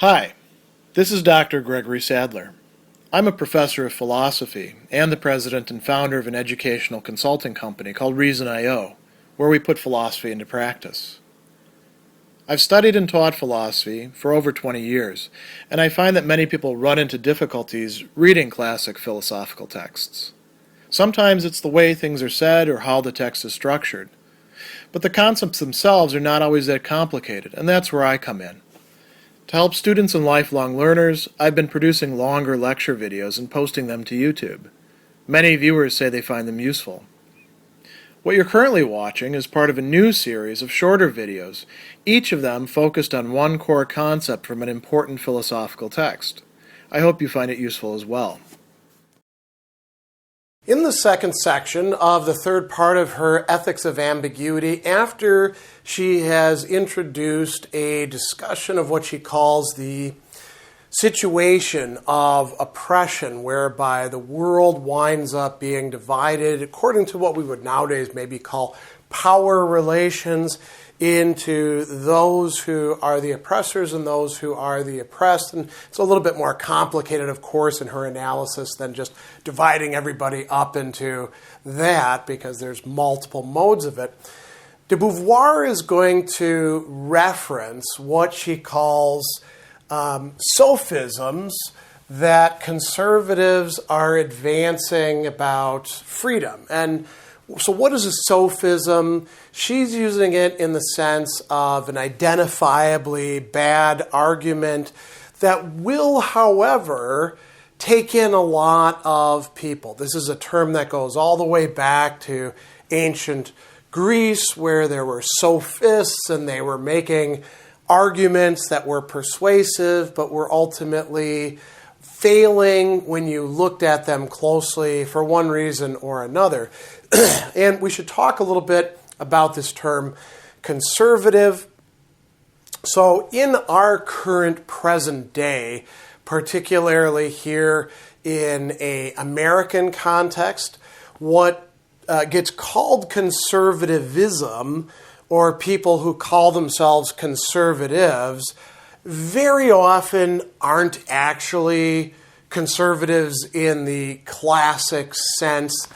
Hi, this is Dr. Gregory Sadler. I'm a professor of philosophy and the president and founder of an educational consulting company called Reason.io, where we put philosophy into practice. I've studied and taught philosophy for over 20 years, and I find that many people run into difficulties reading classic philosophical texts. Sometimes it's the way things are said or how the text is structured. But the concepts themselves are not always that complicated, and that's where I come in. To help students and lifelong learners, I've been producing longer lecture videos and posting them to YouTube. Many viewers say they find them useful. What you're currently watching is part of a new series of shorter videos, each of them focused on one core concept from an important philosophical text. I hope you find it useful as well. In the second section of the third part of her Ethics of Ambiguity, after she has introduced a discussion of what she calls the situation of oppression, whereby the world winds up being divided according to what we would nowadays maybe call power relations, into those who are the oppressors and those who are the oppressed. And it's a little bit more complicated, of course, in her analysis than just dividing everybody up into that, because there's multiple modes of it. De Beauvoir is going to reference what she calls sophisms that conservatives are advancing about freedom. And so what is a sophism? She's using it in the sense of an identifiably bad argument that will, however, take in a lot of people. This is a term that goes all the way back to ancient Greece, where there were sophists and they were making arguments that were persuasive but were ultimately failing when you looked at them closely for one reason or another. And we should talk a little bit about this term conservative. So in our current present day, particularly here in an American context, what gets called conservatism, or people who call themselves conservatives, very often aren't actually conservatives in the classic sense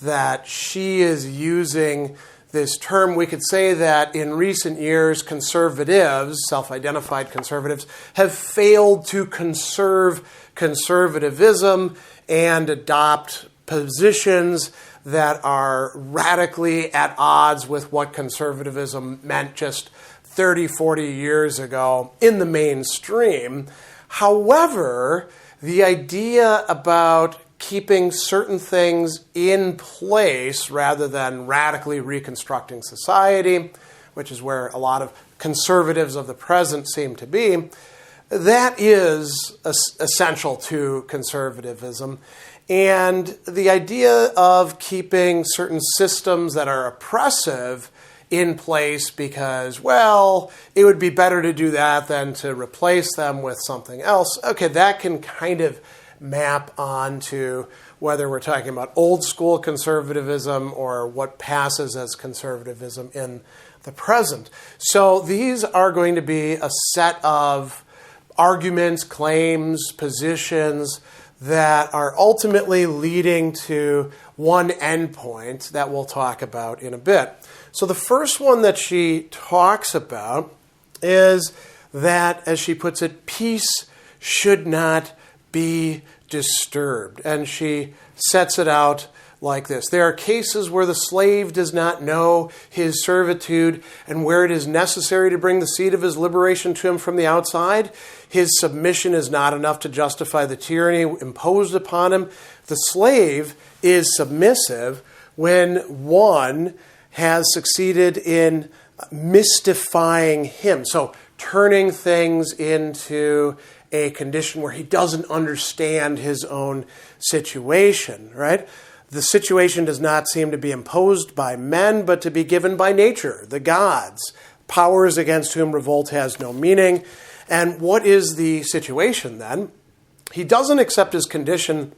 that she is using this term. We could say that in recent years, conservatives, self-identified conservatives, have failed to conserve conservatism and adopt positions that are radically at odds with what conservatism meant just 30, 40 years ago in the mainstream. However, the idea about keeping certain things in place rather than radically reconstructing society, which is where a lot of conservatives of the present seem to be, that is essential to conservatism. And the idea of keeping certain systems that are oppressive in place because, well, it would be better to do that than to replace them with something else. Okay, that can kind of map onto whether we're talking about old school conservatism or what passes as conservatism in the present. So these are going to be a set of arguments, claims, positions that are ultimately leading to one endpoint that we'll talk about in a bit. So the first one that she talks about is that, as she puts it, peace should not be disturbed. And she sets it out like this. There are cases where the slave does not know his servitude, and where it is necessary to bring the seed of his liberation to him from the outside, his submission is not enough to justify the tyranny imposed upon him. The slave is submissive when one has succeeded in mystifying him. So turning things into a condition where he doesn't understand his own situation, right? The situation does not seem to be imposed by men, but to be given by nature, the gods. Powers against whom revolt has no meaning. And what is the situation then? He doesn't accept his condition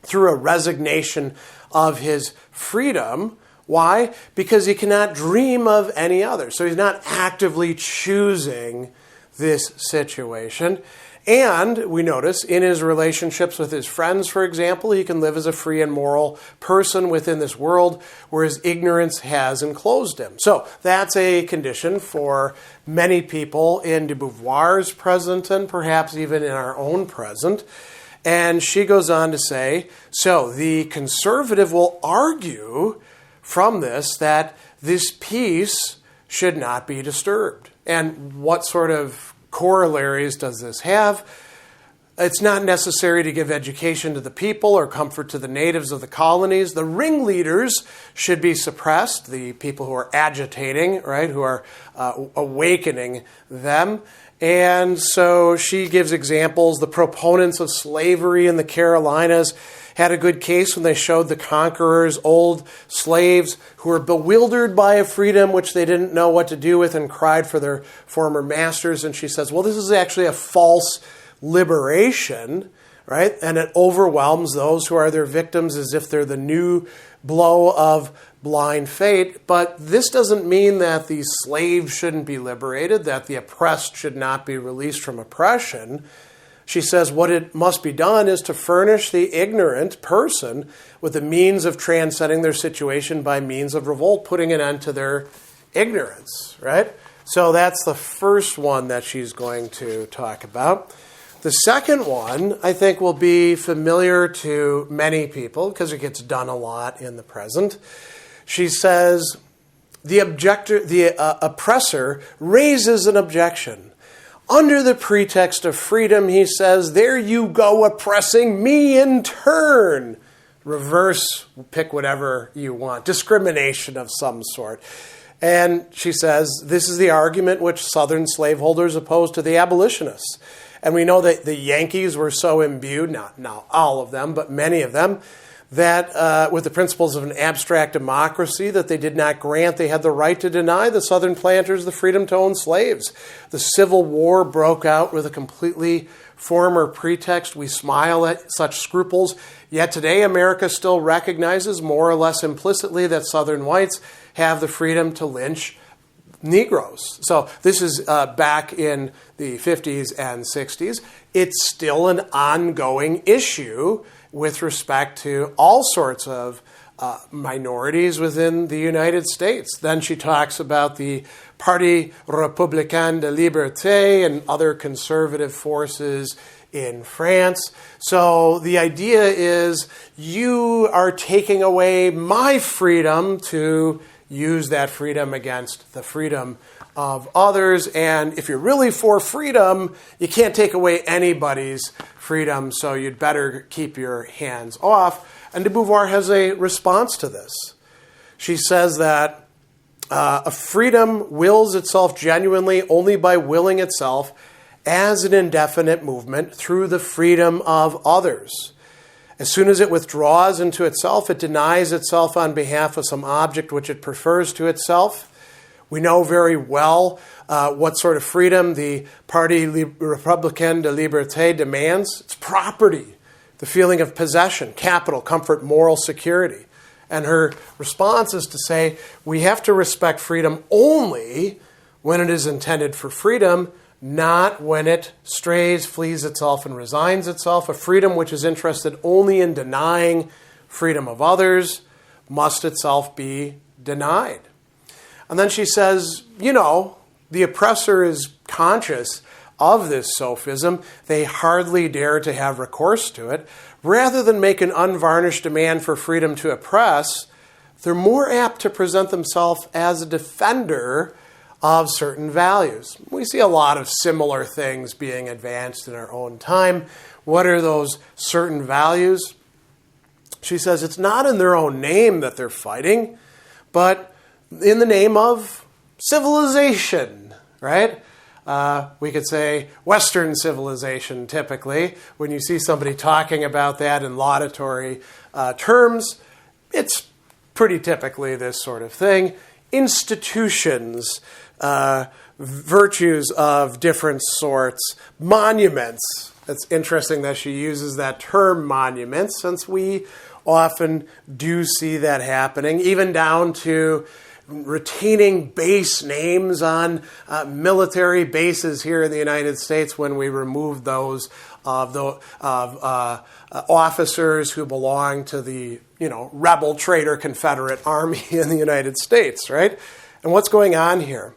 through a resignation of his freedom. Why? Because he cannot dream of any other. So he's not actively choosing this situation. And we notice in his relationships with his friends, for example, he can live as a free and moral person within this world where his ignorance has enclosed him. So that's a condition for many people in de Beauvoir's present and perhaps even in our own present. And she goes on to say, so the conservative will argue from this that this peace should not be disturbed. And what sort of corollaries does this have? It's not necessary to give education to the people or comfort to the natives of the colonies. The ringleaders should be suppressed, the people who are agitating, right, who are awakening them. And so she gives examples. The proponents of slavery in the Carolinas had a good case when they showed the conquerors old slaves who were bewildered by a freedom which they didn't know what to do with and cried for their former masters. And she says, well, this is actually a false liberation, right? And it overwhelms those who are their victims as if they're the new blow of blind fate. But this doesn't mean that the slaves shouldn't be liberated, that the oppressed should not be released from oppression. She says what it must be done is to furnish the ignorant person with the means of transcending their situation by means of revolt, putting an end to their ignorance, right? So that's the first one that she's going to talk about. The second one, I think, will be familiar to many people because it gets done a lot in the present. She says the oppressor raises an objection. Under the pretext of freedom, he says, there you go oppressing me in turn. Reverse, pick whatever you want. Discrimination of some sort. And she says, this is the argument which Southern slaveholders opposed to the abolitionists. And we know that the Yankees were so imbued, not all of them, but many of them, that with the principles of an abstract democracy that they did not grant, they had the right to deny the Southern planters the freedom to own slaves. The Civil War broke out with a completely former pretext. We smile at such scruples, yet today America still recognizes more or less implicitly that Southern whites have the freedom to lynch Negroes. So this is back in the 50s and 60s. It's still an ongoing issue with respect to all sorts of minorities within the United States. Then she talks about the Parti Républicain de Liberté and other conservative forces in France. So the idea is you are taking away my freedom to use that freedom against the freedom of others. And if you're really for freedom, you can't take away anybody's freedom, so you'd better keep your hands off. And de Beauvoir has a response to this. She says that a freedom wills itself genuinely only by willing itself as an indefinite movement through the freedom of others. As soon as it withdraws into itself, it denies itself on behalf of some object which it prefers to itself. We know very well what sort of freedom the Parti Républicain de Liberté demands. It's property, the feeling of possession, capital, comfort, moral security. And her response is to say, we have to respect freedom only when it is intended for freedom, not when it strays, flees itself, and resigns itself. A freedom which is interested only in denying freedom of others must itself be denied. And then she says, the oppressor is conscious of this sophism. They hardly dare to have recourse to it. Rather than make an unvarnished demand for freedom to oppress, they're more apt to present themselves as a defender of certain values. We see a lot of similar things being advanced in our own time. What are those certain values? She says it's not in their own name that they're fighting, but in the name of civilization, right? We could say Western civilization, typically. When you see somebody talking about that in laudatory terms, it's pretty typically this sort of thing. Institutions, virtues of different sorts, monuments. It's interesting that she uses that term monuments, since we often do see that happening, even down to retaining base names on military bases here in the United States when we removed those of officers who belong to the rebel traitor Confederate Army in the United States, right? And what's going on here?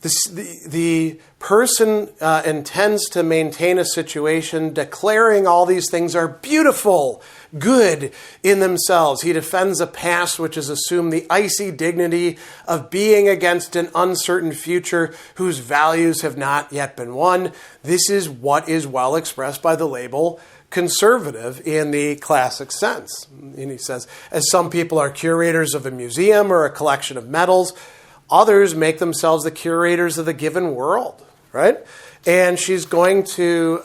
The person intends to maintain a situation declaring all these things are beautiful, good in themselves. He defends a past which has assumed the icy dignity of being against an uncertain future whose values have not yet been won. This is what is well expressed by the label conservative in the classic sense. And he says, as some people are curators of a museum or a collection of medals, others make themselves the curators of the given world, right? And she's going to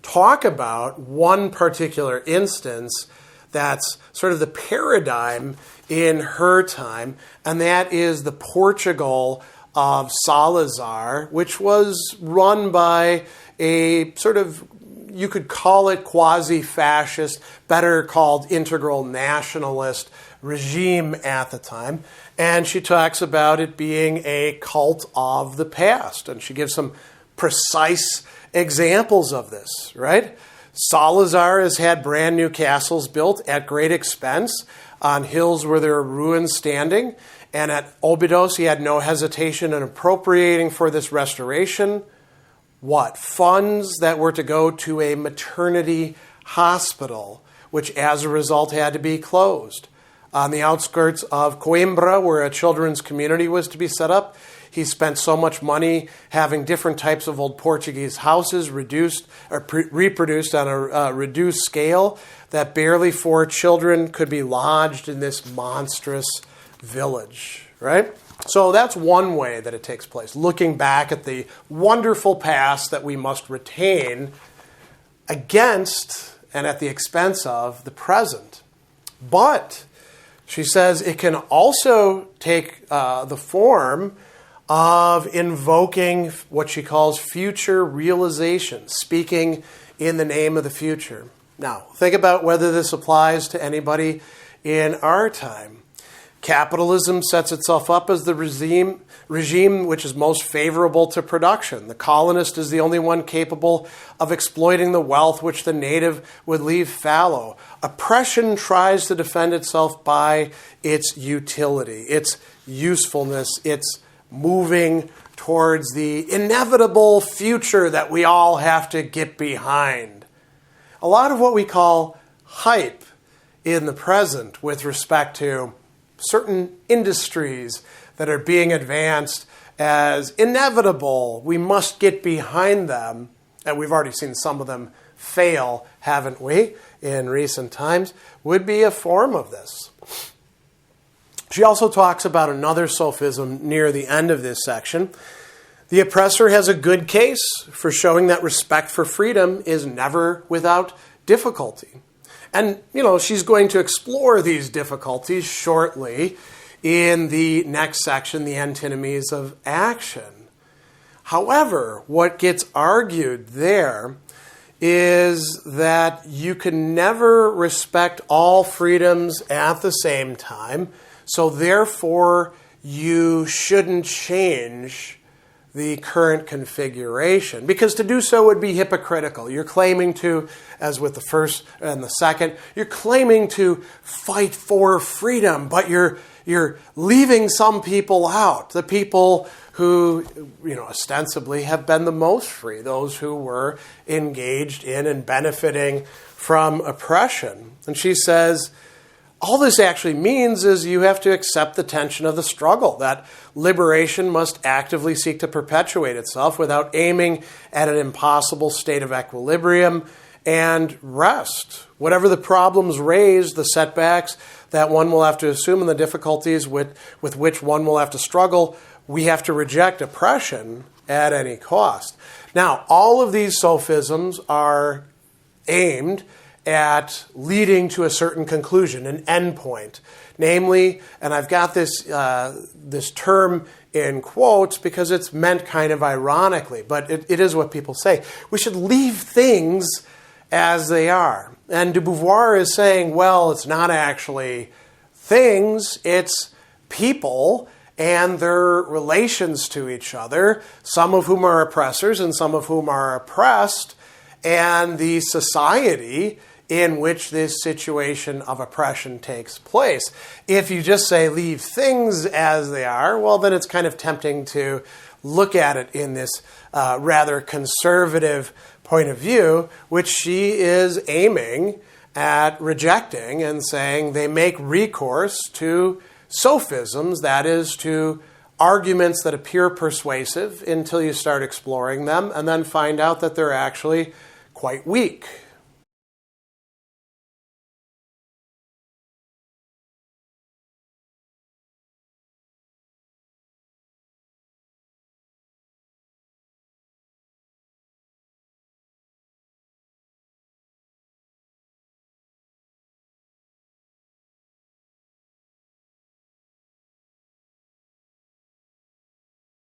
talk about one particular instance that's sort of the paradigm in her time, and that is the Portugal of Salazar, which was run by a sort of, you could call it quasi-fascist, better called integral nationalist regime at the time. And she talks about it being a cult of the past. And she gives some precise examples of this, right? Salazar has had brand new castles built at great expense on hills where there are ruins standing. And at Óbidos, he had no hesitation in appropriating for this restoration what? Funds that were to go to a maternity hospital, which as a result had to be closed. On the outskirts of Coimbra, where a children's community was to be set up, he spent so much money having different types of old Portuguese houses reduced or reproduced on a reduced scale that barely 4 children could be lodged in this monstrous village, right? So that's one way that it takes place, looking back at the wonderful past that we must retain against and at the expense of the present. But she says it can also take the form of invoking what she calls future realization, speaking in the name of the future. Now, think about whether this applies to anybody in our time. Capitalism sets itself up as the regime which is most favorable to production. The colonist is the only one capable of exploiting the wealth which the native would leave fallow. Oppression tries to defend itself by its utility, its usefulness, its moving towards the inevitable future that we all have to get behind. A lot of what we call hype in the present with respect to certain industries that are being advanced as inevitable. We must get behind them. And we've already seen some of them fail, haven't we, in recent times, would be a form of this. She also talks about another sophism near the end of this section. The oppressor has a good case for showing that respect for freedom is never without difficulty. And, she's going to explore these difficulties shortly in the next section, the antinomies of action. However, what gets argued there is that you can never respect all freedoms at the same time, so therefore you shouldn't change the current configuration, because to do so would be hypocritical. You're claiming to, as with the first and the second, you're claiming to fight for freedom, but you're leaving some people out, the people who, ostensibly have been the most free, those who were engaged in and benefiting from oppression. And she says, all this actually means is you have to accept the tension of the struggle, that liberation must actively seek to perpetuate itself without aiming at an impossible state of equilibrium and rest. Whatever the problems raised, the setbacks that one will have to assume and the difficulties with which one will have to struggle, we have to reject oppression at any cost. Now, all of these sophisms are aimed at leading to a certain conclusion, an endpoint. Namely, and I've got this term in quotes because it's meant kind of ironically, but it is what people say. We should leave things as they are. And de Beauvoir is saying, well, it's not actually things, it's people and their relations to each other, some of whom are oppressors and some of whom are oppressed, and the society in which this situation of oppression takes place. If you just say leave things as they are, well, then it's kind of tempting to look at it in this rather conservative point of view, which she is aiming at rejecting and saying they make recourse to sophisms, that is, to arguments that appear persuasive until you start exploring them and then find out that they're actually quite weak.